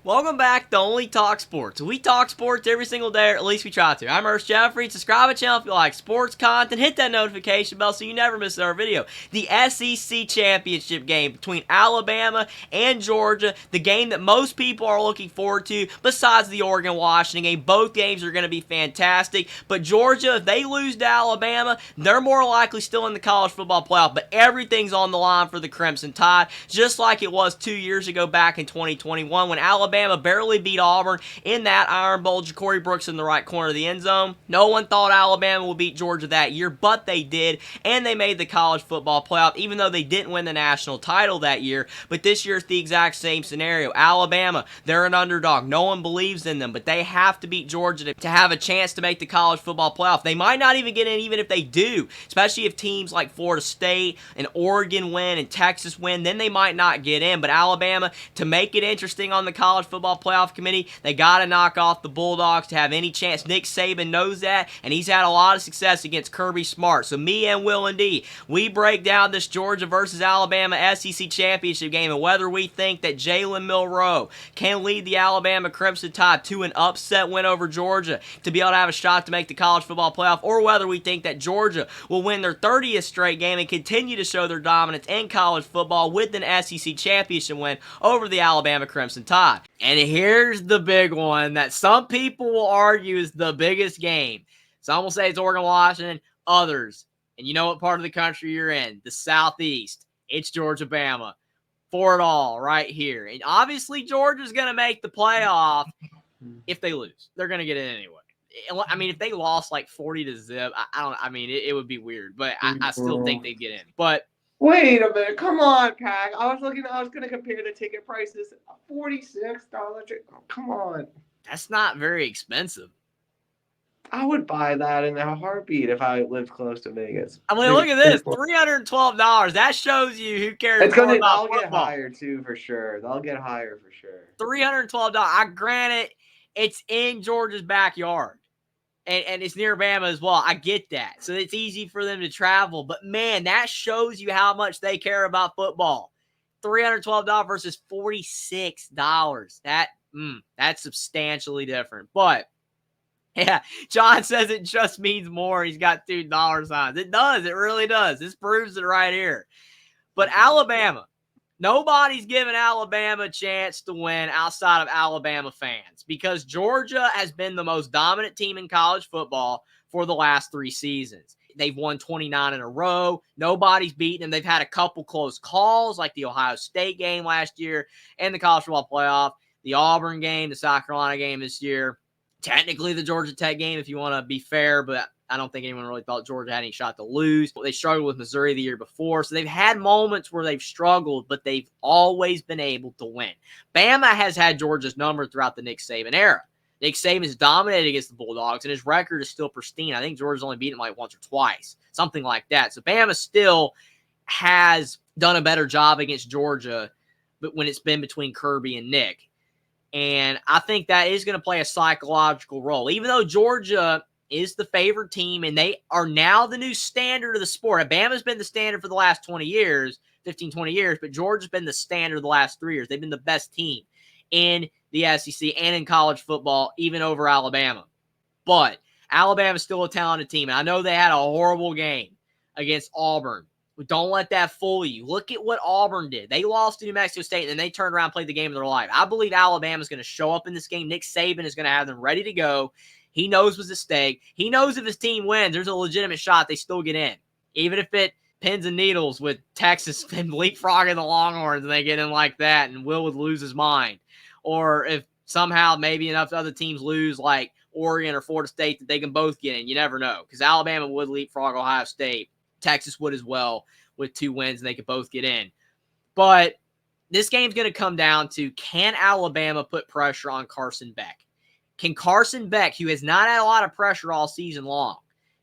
Welcome back to Only Talk Sports. We talk sports every single day, or at least we try to. I'm Ernst Jeffrey. Subscribe to the channel if you like sports content. Hit that notification bell so you never miss our video. The SEC Championship game between Alabama and Georgia, the game that most people are looking forward to besides the Oregon-Washington game. Both games are going to be fantastic, but Georgia, if they lose to Alabama, they're more likely still in the college football playoff, but everything's on the line for the Crimson Tide, just like it was 2 years ago back in 2021 when Alabama barely beat Auburn in that Iron Bowl. Ja'Cory Brooks in the right corner of the end zone. No one thought Alabama would beat Georgia that year, but they did, and they made the college football playoff, even though they didn't win the national title that year. But this year it's the exact same scenario. Alabama, they're an underdog. No one believes in them, but they have to beat Georgia to have a chance to make the college football playoff. They might not even get in even if they do, especially if teams like Florida State and Oregon win and Texas win, then they might not get in. But Alabama, to make it interesting on the college football playoff committee, they got to knock off the Bulldogs to have any chance. Nick Saban knows that, and he's had a lot of success against Kirby Smart. So me and Will and D, we break down this Georgia versus Alabama SEC Championship game and whether we think that Jalen Milroe can lead the Alabama Crimson Tide to an upset win over Georgia to be able to have a shot to make the college football playoff, or whether we think that Georgia will win their 30th straight game and continue to show their dominance in college football with an SEC Championship win over the Alabama Crimson Tide. And here's the big one that some people will argue is the biggest game. Some will say it's Oregon-Washington, others, and you know what part of the country you're in, the Southeast. It's Georgia-Bama. For it all right here. And obviously Georgia's going to make the playoff if they lose. They're going to get in anyway. I mean, if they lost like 40-0, it would be weird, but I still think they'd get in. But wait a minute, come on, Pack. I was going to compare the ticket prices. $46. Come on. That's not very expensive. I would buy that in a heartbeat if I lived close to Vegas. I mean, look at this, $312. That shows you who cares more about football. They'll get higher, too, for sure. They'll get higher for sure. $312. Granted, it's in Georgia's backyard. And it's near Bama as well. I get that. So it's easy for them to travel. But, man, that shows you how much they care about football. $312 versus $46. That's substantially different. But, yeah, John says it just means more. He's got $2 signs. It does. It really does. This proves it right here. But Alabama, nobody's giving Alabama a chance to win outside of Alabama fans because Georgia has been the most dominant team in college football for the last 3 seasons. They've won 29 in a row. Nobody's beaten them. They've had a couple close calls like the Ohio State game last year and the college football playoff, the Auburn game, the South Carolina game this year. Technically the Georgia Tech game, if you want to be fair, but I don't think anyone really thought Georgia had any shot to lose. They struggled with Missouri the year before, so they've had moments where they've struggled, but they've always been able to win. Bama has had Georgia's number throughout the Nick Saban era. Nick Saban has dominated against the Bulldogs, and his record is still pristine. I think Georgia's only beaten him like once or twice, something like that. So Bama still has done a better job against Georgia, but when it's been between Kirby and Nick. And I think that is going to play a psychological role. Even though Georgia is the favored team and they are now the new standard of the sport. Bama's been the standard for the last 20 years, 15, 20 years, but Georgia's been the standard the last 3 years. They've been the best team in the SEC and in college football, even over Alabama. But Alabama's still a talented team. And I know they had a horrible game against Auburn. But don't let that fool you. Look at what Auburn did. They lost to New Mexico State, and then they turned around and played the game of their life. I believe Alabama's going to show up in this game. Nick Saban is going to have them ready to go. He knows what's at stake. He knows if his team wins, there's a legitimate shot they still get in. Even if it pins and needles with Texas and leapfrogging the Longhorns and they get in like that and Will would lose his mind. Or if somehow maybe enough other teams lose like Oregon or Florida State that they can both get in. You never know because Alabama would leapfrog Ohio State. Texas would as well with 2 wins, and they could both get in. But this game's going to come down to, can Alabama put pressure on Carson Beck? Can Carson Beck, who has not had a lot of pressure all season long,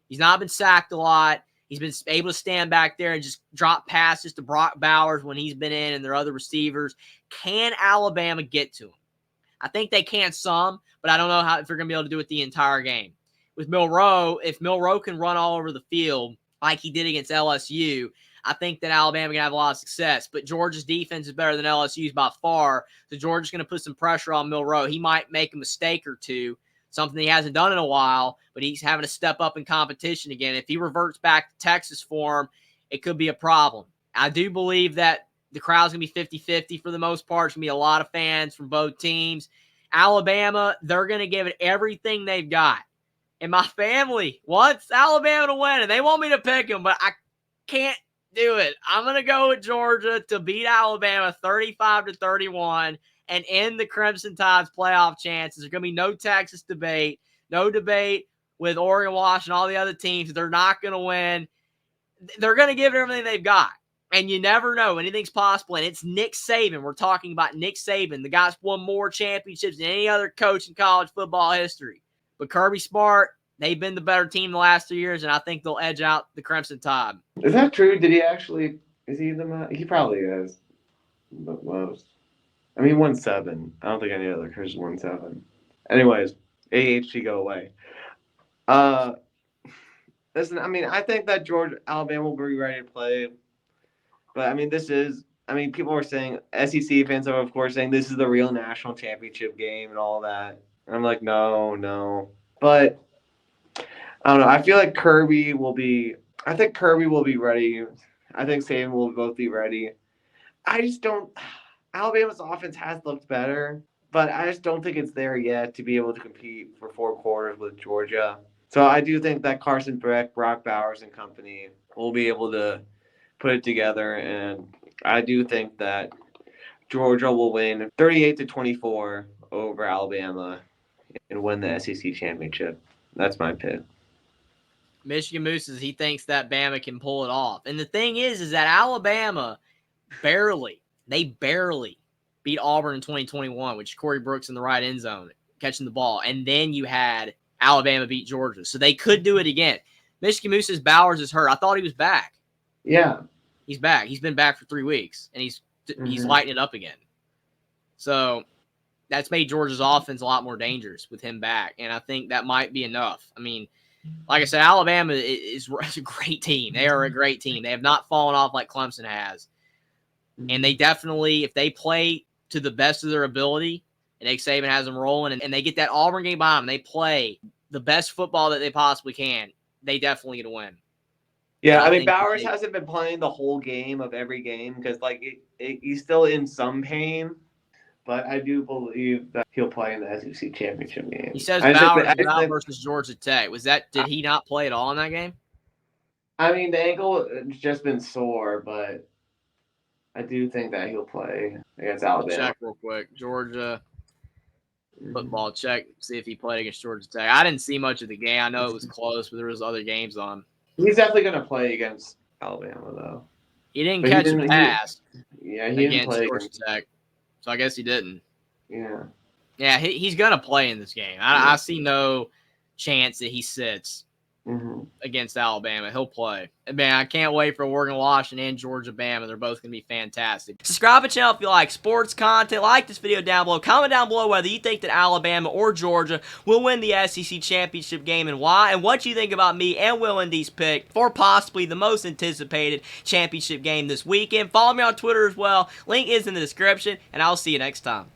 he's not been sacked a lot, he's been able to stand back there and just drop passes to Brock Bowers when he's been in and their other receivers, can Alabama get to him? I think they can some, but I don't know if they're going to be able to do it the entire game. With Milroe, if Milroe can run all over the field, like he did against LSU, I think that Alabama can have a lot of success. But Georgia's defense is better than LSU's by far. So Georgia's going to put some pressure on Milroe. He might make a mistake or two, something he hasn't done in a while, but he's having to step up in competition again. If he reverts back to Texas form, it could be a problem. I do believe that the crowd's going to be 50-50 for the most part. It's going to be a lot of fans from both teams. Alabama, they're going to give it everything they've got. And my family wants Alabama to win, and they want me to pick them, but I can't do it. I'm going to go with Georgia to beat Alabama 35-31 and end the Crimson Tide's playoff chances. There's going to be no Texas debate, no debate with Oregon, Washington, all the other teams. They're not going to win. They're going to give it everything they've got. And you never know. Anything's possible. And it's Nick Saban. We're talking about Nick Saban. The guy's won more championships than any other coach in college football history. But Kirby Smart, they've been the better team the last 2 years, and I think they'll edge out the Crimson Tide. Is that true? Did he actually? Is he the most? He probably is the most. I mean, he won 7. I don't think any other coach won 7. Anyways, AHG go away. Listen, I mean, I think that Alabama will be ready to play. But, I mean, people are saying, SEC fans are, of course, saying this is the real national championship game and all that. And I'm like, no. But, I don't know. I feel like Kirby will be ready. I think Saban will both be ready. I just don't – Alabama's offense has looked better, but I just don't think it's there yet to be able to compete for 4 quarters with Georgia. So I do think that Carson Beck, Brock Bowers, and company will be able to – put it together, and I do think that Georgia will win 38-24 over Alabama and win the SEC championship. That's my pick. Michigan Moose says he thinks that Bama can pull it off. And the thing is that Alabama barely beat Auburn in 2021, which Corey Brooks in the right end zone catching the ball. And then you had Alabama beat Georgia. So they could do it again. Michigan Moose says Bowers is hurt. I thought he was back. Yeah. He's back. He's been back for 3 weeks, and he's lighting it up again. So that's made Georgia's offense a lot more dangerous with him back, and I think that might be enough. I mean, like I said, Alabama is a great team. They are a great team. They have not fallen off like Clemson has, and they definitely, if they play to the best of their ability, and Nick Saban has them rolling, and they get that Auburn game behind them, they play the best football that they possibly can, they definitely get to win. Yeah, I mean, Bowers hasn't been playing the whole game of every game because, he's still in some pain. But I do believe that he'll play in the SEC championship game. He says Bowers is out versus Georgia Tech. Did he not play at all in that game? I mean, the ankle has just been sore, but I do think that he'll play against Alabama. Check real quick. Georgia football check. See if he played against Georgia Tech. I didn't see much of the game. I know it was close, but there was other games on. He's definitely going to play against Alabama, though. He didn't catch a pass he didn't play Georgia Tech, so I guess he didn't. Yeah. Yeah, he's going to play in this game. I see no chance that he sits against Alabama. He'll play. Man, I can't wait for Oregon, Washington, and Georgia, Bama. They're both going to be fantastic. Subscribe to the channel if you like sports content. Like this video down below. Comment down below whether you think that Alabama or Georgia will win the SEC championship game and why, and what you think about me and Will and D's pick for possibly the most anticipated championship game this weekend. Follow me on Twitter as well. Link is in the description, and I'll see you next time.